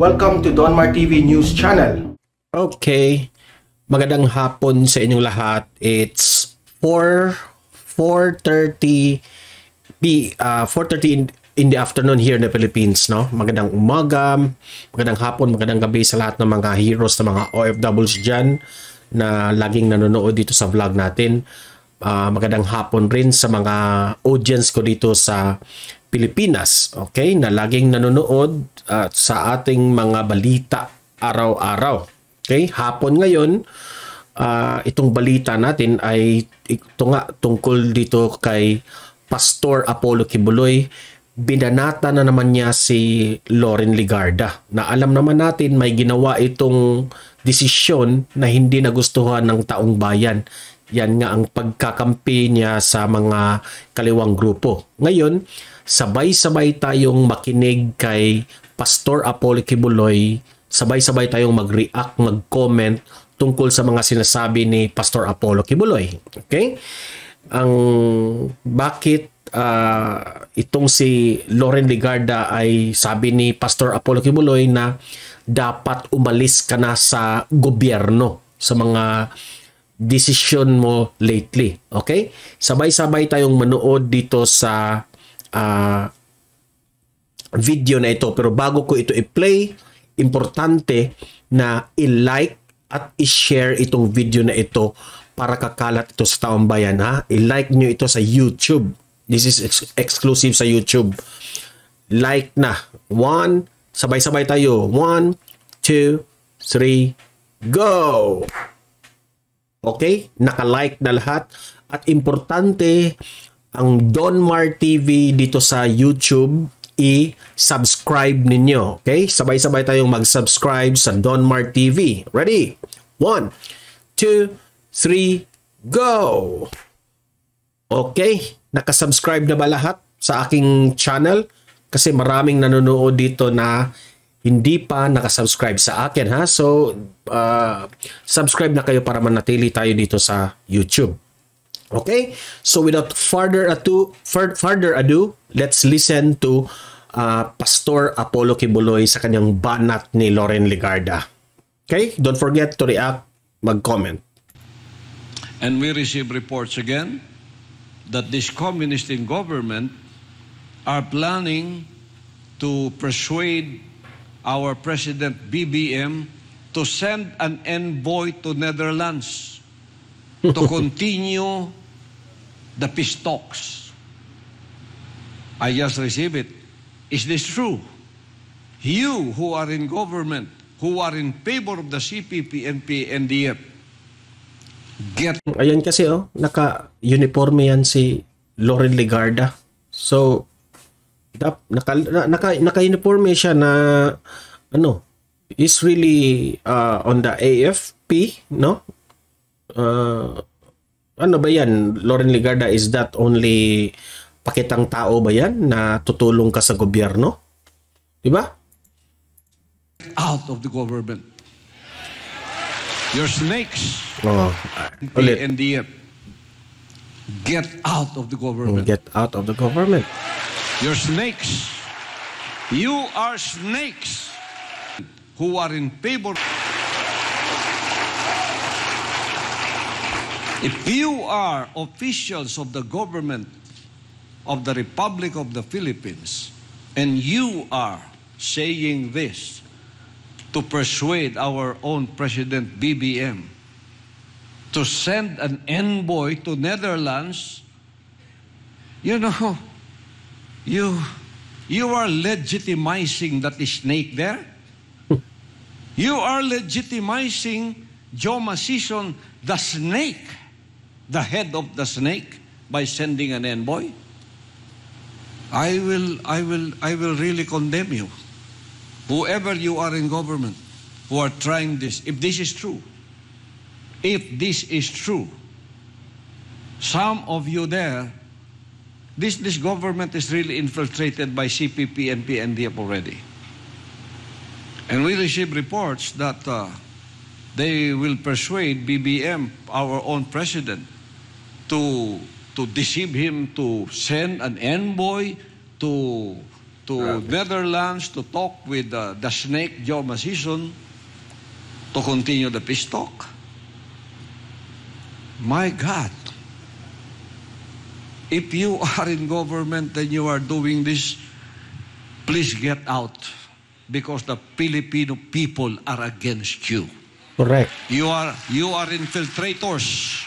Welcome to Donmar TV News Channel. Okay, magandang hapon sa inyong lahat. It's 4:30 in the afternoon here in the Philippines, no? Magandang umaga, magandang hapon, magandang gabi sa lahat ng mga heroes, ng mga OFWs dyan na laging nanonood dito sa vlog natin. Magandang hapon rin sa mga audience ko dito sa Pilipinas, okay, na laging nanonood sa ating mga balita araw-araw. Okay, hapon ngayon, itong balita natin ay ito nga tungkol dito kay Pastor Apollo Kibuloy. Binanata na naman niya si Loren Legarda, na alam naman natin may ginawa itong desisyon na hindi nagustuhan ng taong bayan. Yan nga ang pagkakampi niya sa mga kaliwang grupo. Ngayon, sabay-sabay tayong makinig kay Pastor Apollo Kibuloy, sabay-sabay tayong mag-react, mag-comment tungkol sa mga sinasabi ni Pastor Apollo Kibuloy. Okay? Bakit itong si Loren Legarda ay sabi ni Pastor Apollo Kibuloy na dapat umalis ka na sa gobyerno sa mga decision mo lately. Okay? Sabay-sabay tayong manood dito sa video na ito. Pero bago ko ito i-play, importante na i-like at i-share itong video na ito para kakalat ito sa taong bayan. Ha? I-like nyo ito sa YouTube. This is exclusive sa YouTube. Like na. Sabay-sabay tayo. 1, 2, 3, go! Okay? Naka-like na lahat. At importante, ang Donmar TV dito sa YouTube, i-subscribe ninyo. Okay? Sabay-sabay tayong mag-subscribe sa Donmar TV. Ready? 1, 2, 3, go! Okay? Naka-subscribe na ba lahat sa aking channel? Kasi maraming nanonood dito na hindi pa nakasubscribe sa akin, ha? So, subscribe na kayo para manatili tayo dito sa YouTube. Okay? So, without further ado, let's listen to Pastor Apollo Kibuloy sa kanyang banat ni Loren Legarda. Okay? Don't forget to react, mag-comment. And we receive reports again that this communist in government are planning to persuade our President BBM to send an envoy to Netherlands to continue the peace talks. I just received it. Is this true? You who are in government, who are in favor of the CPP, NP, NDF, get... Ayan kasi naka-uniforme yan si Loren Legarda. So, naka-uniforme siya na is really on the AFP, no? Ano ba yan? Loren Legarda, is that only pakitang tao ba yan na tutulong ka sa gobyerno? Diba? Out of the government. Your snakes. Ulit. NDF. Get out of the government. Get out of the government. Your snakes. You are snakes who are in favor. If you are officials of the government of the Republic of the Philippines and you are saying this to persuade our own President BBM to send an envoy to Netherlands, you know, you are legitimizing that snake there. You are legitimizing Joe Masison, the snake, the head of the snake, by sending an envoy. I will really condemn you. Whoever you are in government who are trying this, if this is true, some of you there, this government is really infiltrated by CPP, NP, NDF already. And we receive reports that they will persuade BBM, our own president, to deceive him to send an envoy to to Netherlands to talk with the snake, Joe Masison, to continue the peace talk. My God. If you are in government and you are doing this, please get out because the Filipino people are against you. Correct. You are infiltrators.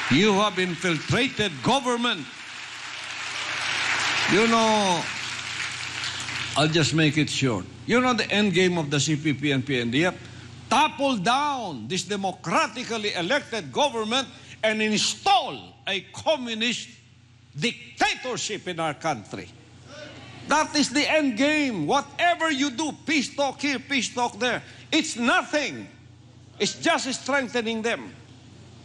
You have infiltrated government. You know, I'll just make it short. You know the end game of the CPP and PNDF? Topple down this democratically elected government and install a communist dictatorship in our country. That is the end game. Whatever you do, peace talk here, peace talk there, it's nothing. It's just strengthening them.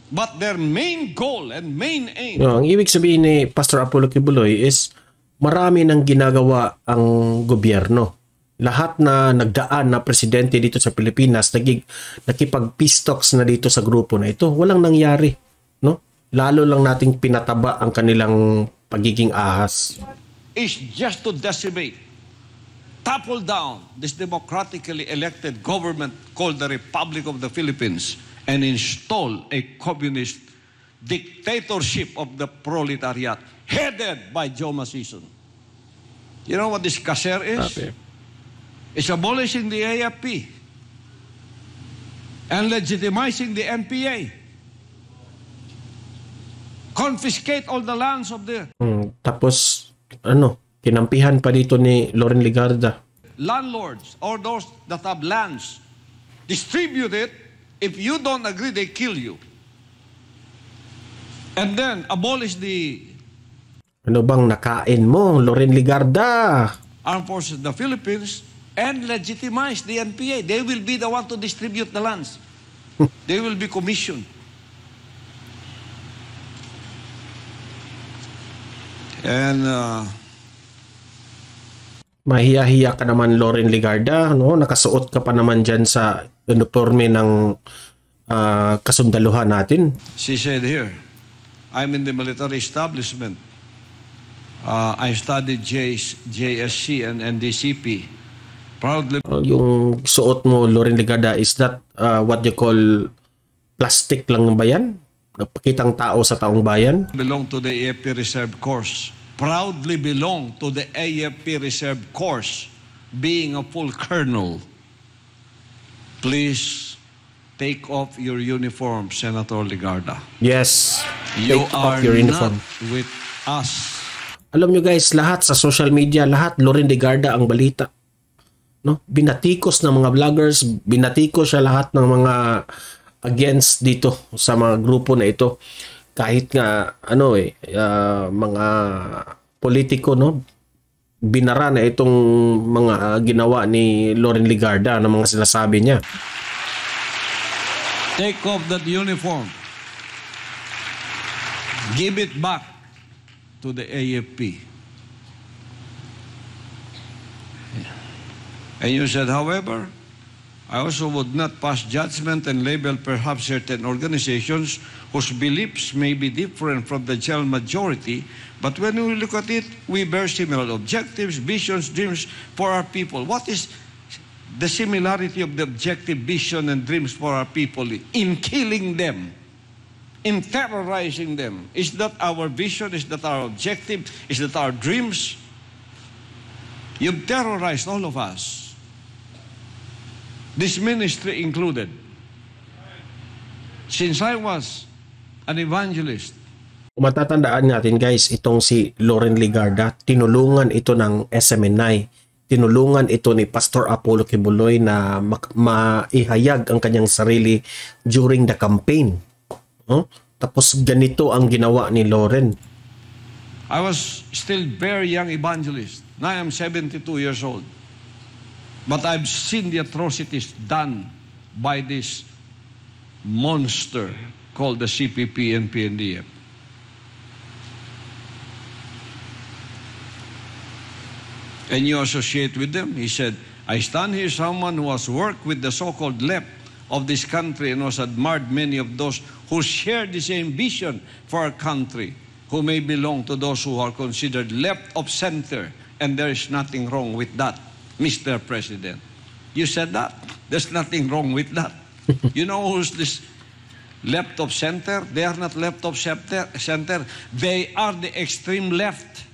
But their main goal and main aim... Ang ibig sabihin ni Pastor Apollo Kibuloy is marami nang ginagawa ang gobyerno. Lahat na nagdaan na presidente dito sa Pilipinas, nakipag-peace talks na dito sa grupo na ito. Walang nangyari. No? Lalo lang nating pinataba ang kanilang pagiging ahas. Is just to decimate, topple down this democratically elected government called the Republic of the Philippines and install a communist dictatorship of the proletariat headed by Joe Masison. You know what this CASER is? Okay. It's abolishing the AFP and legitimizing the NPA. Confiscate all the lands of the... Tapos, kinampihan pa dito ni Loren Legarda. Landlords or those that have lands, distribute it. If you don't agree, they kill you. And then abolish the... Ano bang nakain mo, Loren Legarda? Armed Forces of the Philippines and legitimize the NPA. They will be the one to distribute the lands. They will be commissioned. And mahiya-hiya ka naman, Loren Legarda, no? Nakasuot ka pa naman dyan sa uniforme ng kasundaluhan natin. She said here, I'm in the military establishment. I studied JSC and NDCP. Proudly. Yung suot mo, Loren Legarda, is that what you call plastic lang ba yan? Napakitang tao sa taong bayan? Belong to the AFP Reserve Corps. Proudly belong to the AFP Reserve Corps, being a full colonel. Please take off your uniform, Senator Legarda. Yes. You take off are your uniform. not with us. Alam nyo guys, lahat sa social media, lahat Loren Legarda ang balita. No? Binatikos ng mga vloggers, binatikos siya lahat ng mga against dito sa mga grupo na ito. Kahit nga mga politiko, no, binara na itong mga ginawa ni Loren Legarda ng mga sinasabi niya. Take off that uniform. Give it back to the AFP. And you said, however, I also would not pass judgment and label perhaps certain organizations whose beliefs may be different from the general majority, but when we look at it, we bear similar objectives, visions, dreams for our people. What is the similarity of the objective, vision, and dreams for our people in killing them, in terrorizing them? Is that our vision? Is that our objective? Is that our dreams? You've terrorized all of us. This ministry included. Since I was an evangelist. Kung matatandaan natin guys, itong si Loren Legarda, tinulungan ito ng SMNI. Tinulungan ito ni Pastor Apollo Kibuloy na maihayag ang kanyang sarili during the campaign. Tapos ganito ang ginawa ni Loren. I was still very young evangelist. Now I'm 72 years old. But I've seen the atrocities done by this monster called the CPP and PNDF. And you associate with them? He said, I stand here someone who has worked with the so-called left of this country and has admired many of those who share the same vision for our country, who may belong to those who are considered left of center And there is nothing wrong with that, Mr. President. You said that. There's nothing wrong with that. You know who's this left of center? They are not left of center. They are the extreme left.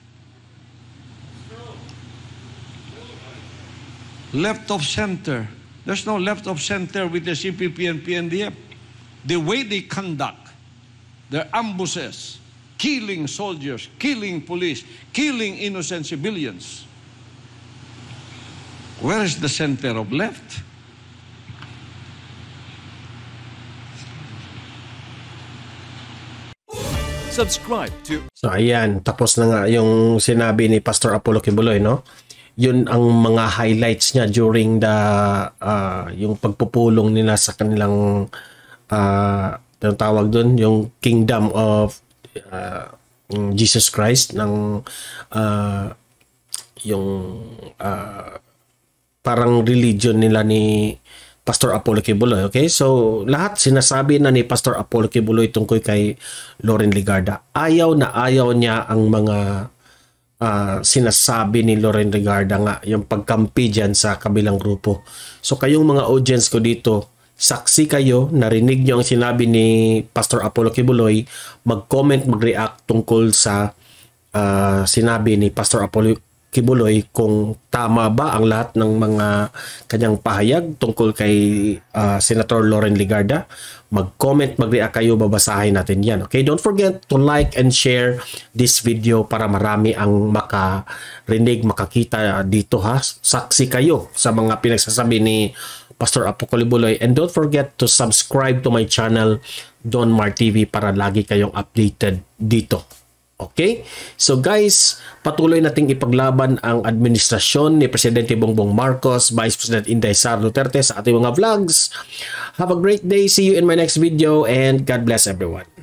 Left of center. There's no left of center with the CPP and PNDF. The way they conduct their ambushes, killing soldiers, killing police, killing innocent civilians. Where is the center of left? Subscribe to... So ayan, tapos na nga yung sinabi ni Pastor Apollo Kibuloy, no? Yun ang mga highlights niya during the yung pagpupulong nila sa kanilang yung tawag doon, yung kingdom of Jesus Christ, ng yung parang religion nila ni Pastor Apollo Kibuloy. Okay, so lahat sinasabi na ni Pastor Apollo Kibuloy tungkol kay Loren Legarda. Ayaw na ayaw niya ang mga sinasabi ni Loren Legarda, nga yung pagkampi dyan sa kabilang grupo. So kayong mga audience ko dito, saksi kayo, narinig nyo ang sinabi ni Pastor Apollo Kibuloy, mag-comment, mag-react tungkol sa sinabi ni Pastor Apollo Kibuloy, kung tama ba ang lahat ng mga kanyang pahayag tungkol kay Senator Loren Legarda. Mag-comment, mag-react kayo, babasahin natin yan. Okay, don't forget to like and share this video para marami ang makarinig, makakita dito, ha. Saksi kayo sa mga pinagsasabi ni Pastor Apollo Kibuloy, and don't forget to subscribe to my channel Don Mar TV para lagi kayong updated dito. Okay? So guys, patuloy nating ipaglaban ang administrasyon ni Presidente Bongbong Marcos, Vice President Inday Sara Duterte sa ating mga vlogs. Have a great day. See you in my next video and God bless everyone.